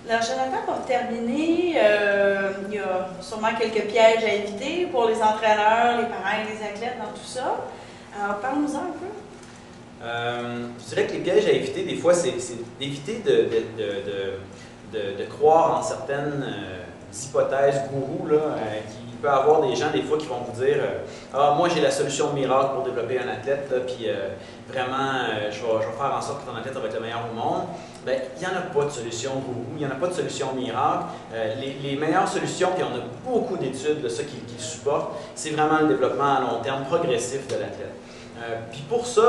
Alors, Jonathan, pour terminer, il y a sûrement quelques pièges à éviter pour les entraîneurs, les parents et les athlètes dans tout ça. Alors, parle-nous-en un peu. Je dirais que les pièges à éviter, des fois, c'est d'éviter de croire en certaines hypothèses gourous, là, qu'il peut y avoir des gens, des fois, qui vont vous dire ah, moi, j'ai la solution miracle pour développer un athlète, là, puis vraiment, je vais faire en sorte que ton athlète va être le meilleur au monde. Bien, il n'y en a pas de solution gourou, il n'y en a pas de solution miracle. Les meilleures solutions, puis on a beaucoup d'études de ça qui le supportent, c'est vraiment le développement à long terme progressif de l'athlète. Puis pour ça,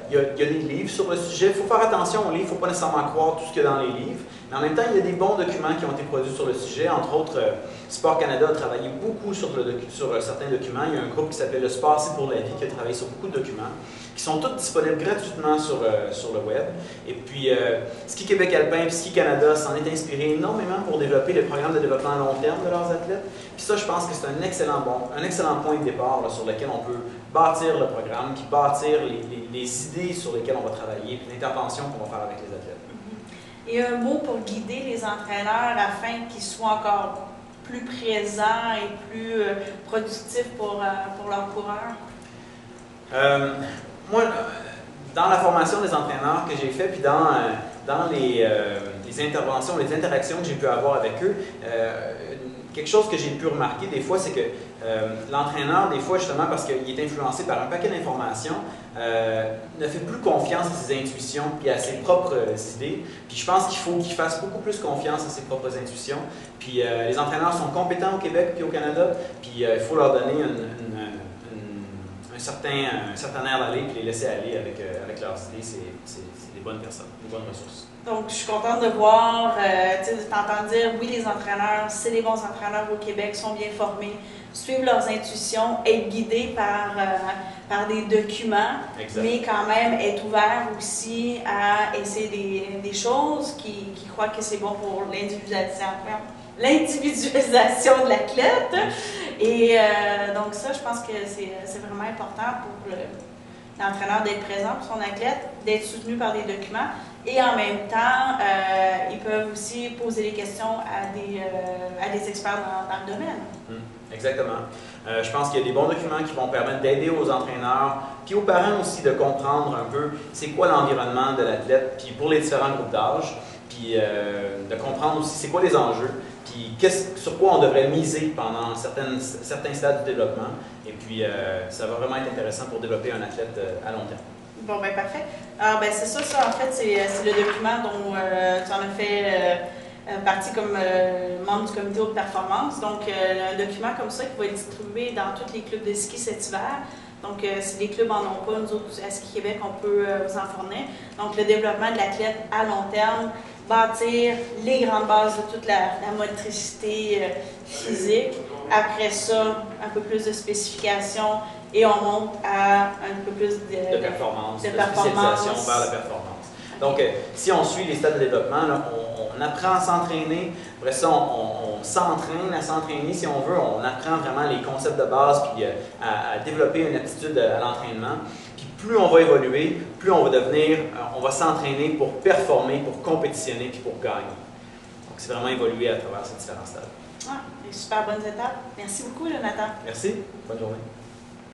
il y a des livres sur le sujet. Il faut faire attention aux livres, il ne faut pas nécessairement croire tout ce qu'il y a dans les livres. Mais en même temps, il y a des bons documents qui ont été produits sur le sujet. Entre autres, Sport Canada a travaillé beaucoup sur certains documents. Il y a un groupe qui s'appelle le Sport C'est pour la vie qui a travaillé sur beaucoup de documents qui sont tous disponibles gratuitement sur le web. Et puis, Ski Québec Alpin et Ski Canada s'en est inspiré énormément pour développer le programme de développement à long terme de leurs athlètes. Puis ça, je pense que c'est un excellent point de départ là, sur lequel on peut bâtir le programme, puis bâtir les idées sur lesquelles on va travailler, puis l'intervention qu'on va faire avec les athlètes. Et un mot pour guider les entraîneurs afin qu'ils soient encore plus présents et plus productifs pour leurs coureurs? Moi, dans la formation des entraîneurs que j'ai fait, puis dans les interventions, les interactions que j'ai pu avoir avec eux, quelque chose que j'ai pu remarquer des fois, c'est que l'entraîneur, des fois, justement, parce qu'il est influencé par un paquet d'informations, ne fait plus confiance à ses intuitions et à ses propres idées. Puis je pense qu'il faut qu'il fasse beaucoup plus confiance à ses propres intuitions. Puis les entraîneurs sont compétents au Québec et au Canada, puis il faut leur donner un certain air d'aller puis les laisser aller avec leurs idées. C'est des bonnes personnes, des bonnes ressources. Donc, je suis contente de voir, de t'entendre dire, oui, les entraîneurs, c'est les bons entraîneurs au Québec, sont bien formés, suivent leurs intuitions, être guidés par des documents, exact. Mais quand même être ouvert aussi à essayer des choses qui croient que c'est bon pour l'individualisation de l'athlète. Et donc ça, je pense que c'est vraiment important pour l'entraîneur d'être présent pour son athlète, d'être soutenu par des documents. Et en même temps, ils peuvent aussi poser des questions à des experts dans le domaine. Exactement. Je pense qu'il y a des bons documents qui vont permettre d'aider aux entraîneurs, puis aux parents aussi de comprendre un peu c'est quoi l'environnement de l'athlète, puis pour les différents groupes d'âge, puis de comprendre aussi c'est quoi les enjeux, puis sur quoi on devrait miser pendant certains stades du développement. Et puis, ça va vraiment être intéressant pour développer un athlète à long terme. Bon, ben parfait. Alors, ben c'est ça en fait, c'est le document dont tu en as fait partie comme membre du comité haute performance. Donc, un document comme ça qui va être distribué dans tous les clubs de ski cet hiver. Donc, si les clubs n'en ont pas, nous autres, à Ski Québec, on peut vous en fournir. Donc, le développement de l'athlète à long terme, bâtir les grandes bases de toute la motricité physique. Après ça, un peu plus de spécifications et on monte à un peu plus de performance, de spécialisation vers la performance. Donc, si on suit les stades de développement, là, on apprend à s'entraîner. Après ça, on s'entraîne à s'entraîner, si on veut. On apprend vraiment les concepts de base puis à développer une aptitude à l'entraînement. Puis plus on va évoluer, plus on va s'entraîner pour performer, pour compétitionner puis pour gagner. Donc, c'est vraiment évoluer à travers ces différents stades. Des super bonnes étapes. Merci beaucoup, Jonathan. Merci. Bonne journée.